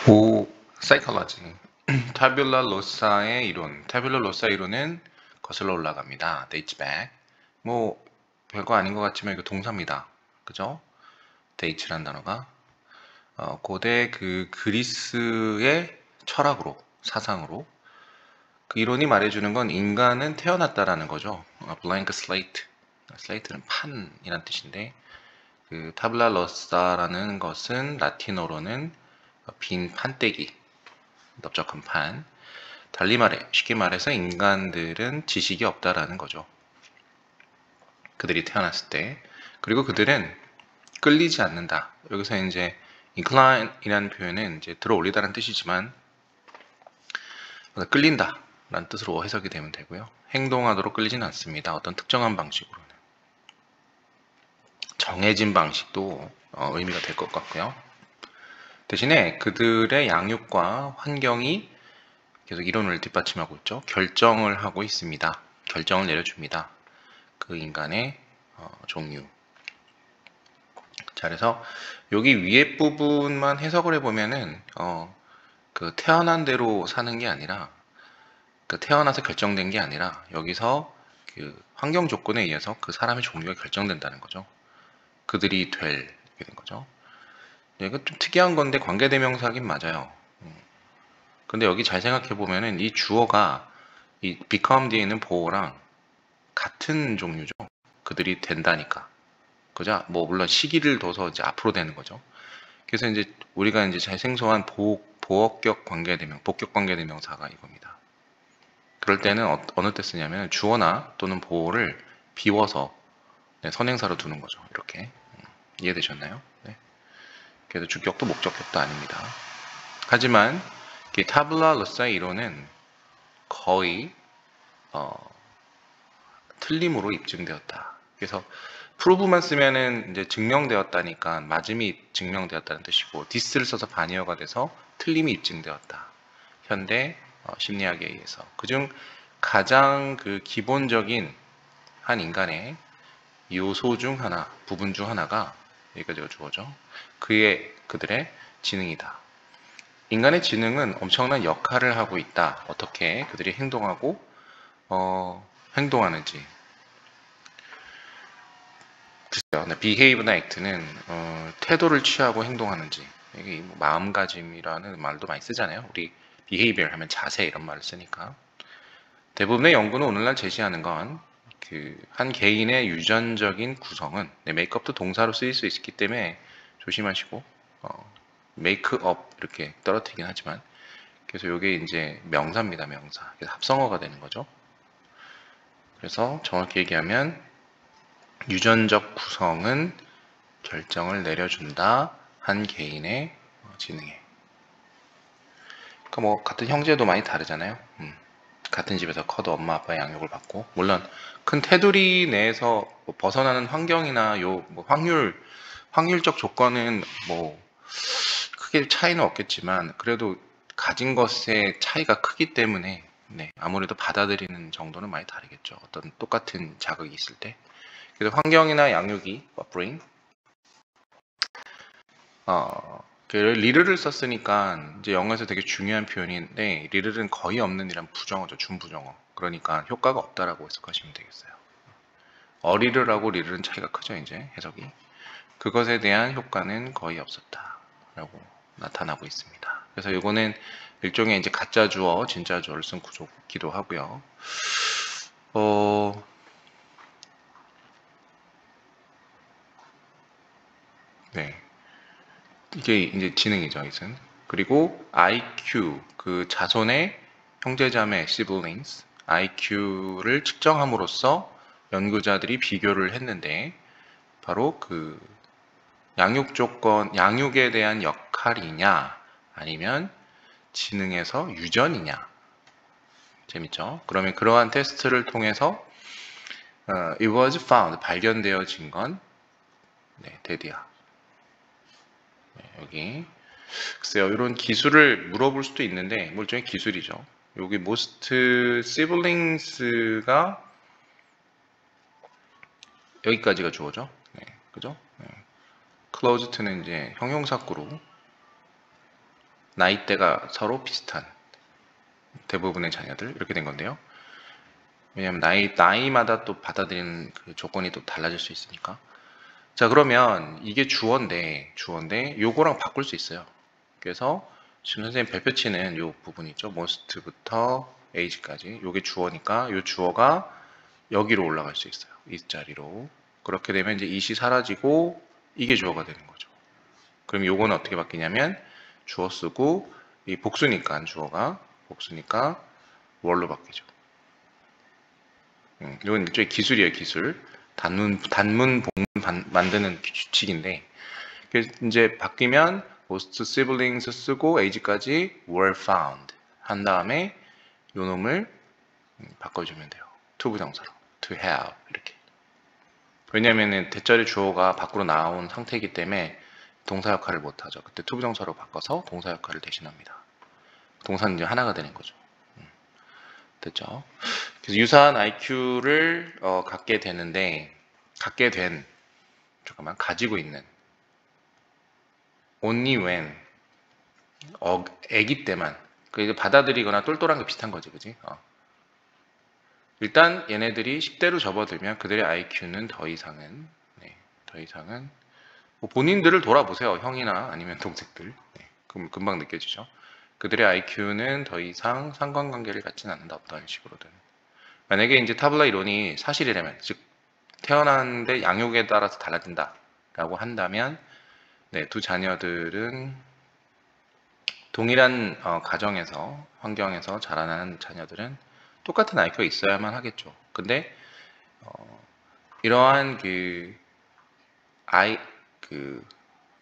오, 사이콜러지. 타뷸라 로사의 이론. 타뷸라 로사 이론은 거슬러 올라갑니다. dates back. 뭐 별거 아닌 것 같지만 이거 동사입니다. 그죠? date란 단어가 고대 그 그리스의 철학으로 사상으로 그 이론이 말해주는 건 인간은 태어났다라는 거죠. blank slate. slate는 판이란 뜻인데 그 타블라 러사라는 것은 라틴어로는 빈 판때기, 넓적한 판. 달리 말해, 쉽게 말해서 인간들은 지식이 없다라는 거죠. 그들이 태어났을 때. 그리고 그들은 끌리지 않는다. 여기서 이제 incline이라는 표현은 이제 들어 올리다라는 뜻이지만 끌린다 라는 뜻으로 해석이 되면 되고요. 행동하도록 끌리지는 않습니다. 어떤 특정한 방식으로는. 정해진 방식도 의미가 될 것 같고요. 대신에 그들의 양육과 환경이 계속 이론을 뒷받침하고 있죠. 결정을 하고 있습니다. 결정을 내려줍니다. 그 인간의 종류. 자, 그래서 여기 위에 부분만 해석을 해보면은 그 태어난 대로 사는 게 아니라 그 태어나서 결정된 게 아니라 여기서 그 환경 조건에 의해서 그 사람의 종류가 결정된다는 거죠. 그들이 될 게 된 거죠. 이거 좀 특이한 건데 관계대명사긴 맞아요. 근데 여기 잘 생각해 보면은 이 주어가 이 become 뒤에 있는 보어랑 같은 종류죠. 그들이 된다니까. 그죠? 뭐 물론 시기를 둬서 이제 앞으로 되는 거죠. 그래서 이제 우리가 이제 잘 생소한 보어격 관계대명, 복격 관계대명사가 이겁니다. 그럴 때는 어느 때 쓰냐면 주어나 또는 보어를 비워서 선행사로 두는 거죠. 이렇게 이해되셨나요? 네. 그래서 주격도 목적격도 아닙니다. 하지만 타블라 러사의 이론은 거의 틀림으로 입증되었다. 그래서 프로브만 쓰면은 이제 증명되었다니까 맞음이 증명되었다는 뜻이고 디스를 써서 반의어가 돼서 틀림이 입증되었다. 현대 심리학에 의해서 그중 가장 그 기본적인 한 인간의 요소 중 하나, 부분 중 하나가 여기까지가 주어져. 그들의 지능이다. 인간의 지능은 엄청난 역할을 하고 있다. 어떻게 그들이 행동하고 행동하는지. 글쎄요. behave나 act는 태도를 취하고 행동하는지 이게 뭐 마음가짐이라는 말도 많이 쓰잖아요. 우리 behavior 하면 자세 이런 말을 쓰니까 대부분의 연구는 오늘날 제시하는 건 그 한 개인의 유전적인 구성은 메이크업도 동사로 쓰일 수 있기 때문에 조심하시고 메이크업 이렇게 떨어뜨리긴 하지만 그래서 이게 이제 명사입니다. 명사. 그래서 합성어가 되는 거죠. 그래서 정확히 얘기하면 유전적 구성은 결정을 내려준다. 한 개인의 지능에. 그러니까 뭐 같은 형제도 많이 다르잖아요. 같은 집에서 커도 엄마 아빠의 양육을 받고 물론 큰 테두리 내에서 뭐 벗어나는 환경이나 뭐 확률적 조건은 뭐 크게 차이는 없겠지만 그래도 가진 것의 차이가 크기 때문에 네, 아무래도 받아들이는 정도는 많이 다르겠죠. 어떤 똑같은 자극이 있을 때. 그래서 환경이나 양육이 upbringing 그 리르를 썼으니까 이제 영어에서 되게 중요한 표현인데 리르는 거의 없는 이란 부정어죠. 준부정어. 그러니까 효과가 없다라고 해석하시면 되겠어요. 어리르라고 리르는 차이가 크죠. 이제 해석이. 그것에 대한 효과는 거의 없었다라고 나타나고 있습니다. 그래서 이거는 일종의 이제 가짜 주어, 진짜 주어를 쓴 구조기도 하고요. 네. 이게 이제 지능이죠, 이것은. 그리고 IQ, 그 자손의 형제자매, siblings, IQ를 측정함으로써 연구자들이 비교를 했는데, 바로 그 양육 조건, 양육에 대한 역할이냐, 아니면 지능에서 유전이냐. 재밌죠? 그러면 그러한 테스트를 통해서 it was found, 발견되어진 건 네, 데디아. 네, 여기 글쎄요, 이런 기술을 물어볼 수도 있는데, 뭐 일종의 기술이죠. 여기 most siblings가 여기까지가 주어죠. 네, 그죠? 네. closed는 이제 형용사구로 나이대가 서로 비슷한 대부분의 자녀들 이렇게 된 건데요. 왜냐하면 나이마다 또 받아들이는 그 조건이 또 달라질 수 있으니까. 자, 그러면 이게 주어인데 요거랑 바꿀 수 있어요. 그래서 지금 선생님 별표치는 요 부분 있죠. most부터 age까지. 요게 주어니까 요 주어가 여기로 올라갈 수 있어요. 이 자리로. 그렇게 되면 이제 it이 사라지고 이게 주어가 되는 거죠. 그럼 요거는 어떻게 바뀌냐면 주어 쓰고 이 복수니까 주어가 복수니까 월로 바뀌죠. 이건 일종의 기술이에요, 기술. 단문, 복문 만드는 규칙인데, 이제 바뀌면 most siblings 쓰고 age까지 were found 한 다음에 요 놈을 바꿔주면 돼요. to 부정사로. to have 이렇게. 왜냐면은 대절의 주어가 밖으로 나온 상태이기 때문에 동사 역할을 못하죠. 그때 to 부정사로 바꿔서 동사 역할을 대신합니다. 동사는 이제 하나가 되는 거죠. 됐죠? 그래서 유사한 IQ를 가지고 있는 only when 애기 때만 받아들이거나 똘똘한 게 비슷한 거지, 그지? 일단 얘네들이 10대로 접어들면 그들의 IQ는 더 이상은 뭐 본인들을 돌아보세요. 형이나 아니면 동생들. 네, 그럼 금방 느껴지죠. 그들의 IQ는 더 이상 상관관계를 갖지는 않는다. 어떤 식으로든. 만약에 이제 타블라 이론이 사실이라면, 즉 태어났는데 양육에 따라서 달라진다 라고 한다면 네, 두 자녀들은 동일한 가정에서 환경에서 자라나는 자녀들은 똑같은 IQ가 있어야만 하겠죠. 근데 이러한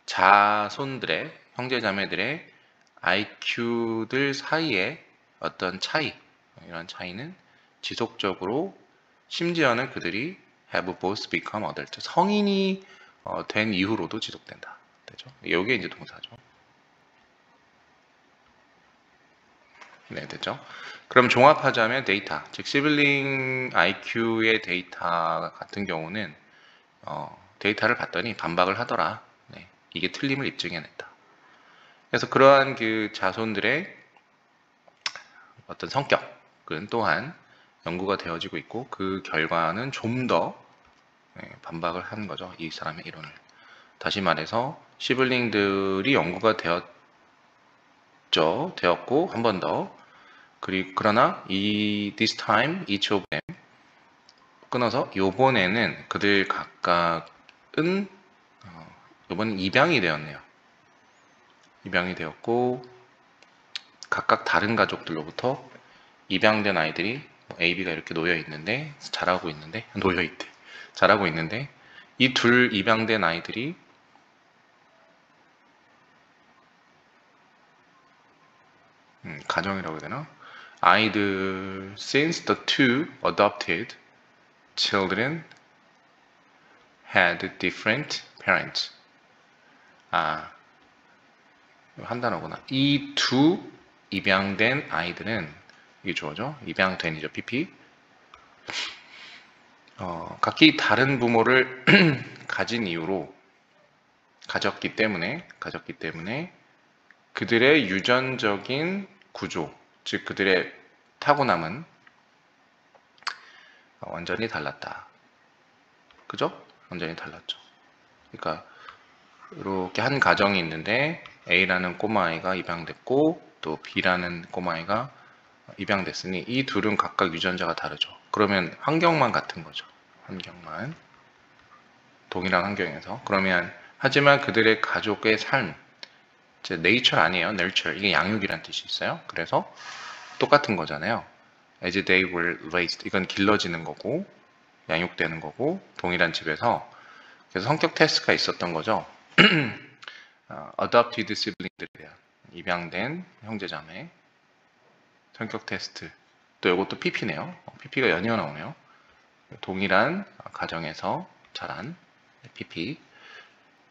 자손들의 형제자매들의 IQ들 사이에 어떤 차이, 이런 차이는 지속적으로 심지어는 그들이 have both become adult, 성인이 된 이후로도 지속된다. 되죠? 이게 이제 동사죠. 네, 됐죠? 그럼 종합하자면 데이터, 즉 시블링 IQ의 데이터 같은 경우는 데이터를 봤더니 반박을 하더라. 네, 이게 틀림을 입증해냈다. 그래서 그러한 그 자손들의 어떤 성격은 또한 연구가 되어지고 있고 그 결과는 좀 더 반박을 하는 거죠. 이 사람의 이론을. 다시 말해서 시블링들이 연구가 되었고 한 번 더 그러나 this time each of them 끊어서 요번에는 그들 각각은 요번엔 입양이 되었네요. 입양이 되었고 각각 다른 가족들로부터 입양된 아이들이 A, B가 이렇게 놓여 있는데 자라고 있는데 이 둘 입양된 아이들이 가정이라고 해야 되나? 아이들 since the two adopted children had different parents. 한 단어구나. 이 두 입양된 아이들은 이게 주어죠. 입양된이죠. PP. 각기 다른 부모를 가졌기 때문에 그들의 유전적인 구조, 즉 그들의 타고남은 완전히 달랐다. 그죠? 완전히 달랐죠. 그러니까 이렇게 한 가정이 있는데 A라는 꼬마아이가 입양됐고 또 B라는 꼬마아이가 입양됐으니 이 둘은 각각 유전자가 다르죠. 그러면 환경만 같은 거죠. 환경만. 동일한 환경에서. 그러면 하지만 그들의 가족의 삶, nature 아니에요. nurture. 이게 양육이란 뜻이 있어요. 그래서 똑같은 거잖아요. as they were raised. 이건 길러지는 거고 양육되는 거고 동일한 집에서. 그래서 성격 테스트가 있었던 거죠. adopted sibling들에 대한 입양된 형제자매 성격 테스트. 또 이것도 PP네요. PP가 연이어 나오네요. 동일한 가정에서 자란 PP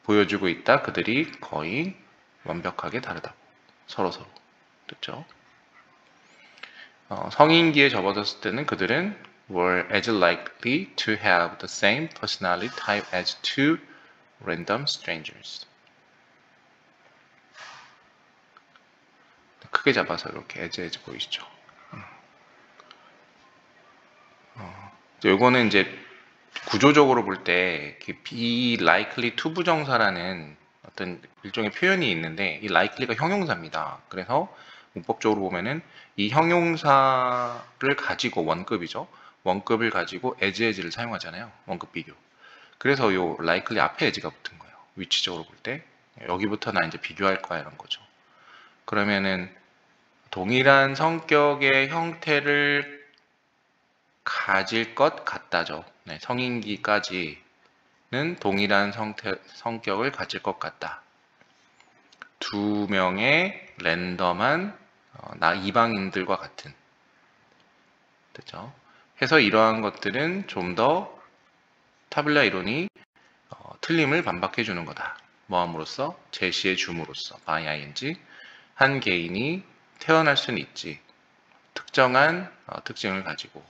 보여주고 있다. 그들이 거의 완벽하게 다르다고. 서로서로. 됐죠? 성인기에 접어들었을 때는 그들은 were as likely to have the same personality type as two random strangers. 크게 잡아서 이렇게 에즈 보이시죠? 요거는 이제 구조적으로 볼 때 be likely to 부정사라는 어떤 일종의 표현이 있는데 이 likely가 형용사입니다. 그래서 문법적으로 보면은 이 형용사를 가지고 원급이죠. 원급을 가지고 as를 사용하잖아요. 원급 비교. 그래서 요 likely 앞에 as가 붙은 거예요. 위치적으로 볼 때 여기부터 나 이제 비교할 거야 이런 거죠. 그러면은 동일한 성격의 형태를 가질 것 같다죠. 네, 성인기까지는 동일한 성격을 가질 것 같다. 두 명의 랜덤한 이방인들과 같은. 됐죠? 해서 이러한 것들은 좀 더 타블라 이론이 틀림을 반박해 주는 거다. 뭐함으로써? 제시해 줌으로써 by ing 한 개인이 태어날 수는 있지. 특정한 특징을 가지고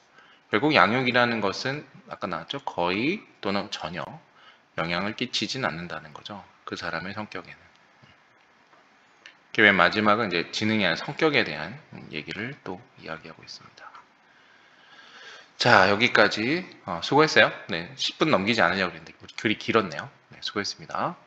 결국 양육이라는 것은 아까 나왔죠. 거의 또는 전혀 영향을 끼치진 않는다는 거죠. 그 사람의 성격에는. 맨 마지막은 이제 지능이 아니라 성격에 대한 얘기를 또 이야기하고 있습니다. 자, 여기까지 수고했어요. 네, 10분 넘기지 않으려고 했는데 글이 길었네요. 네, 수고했습니다.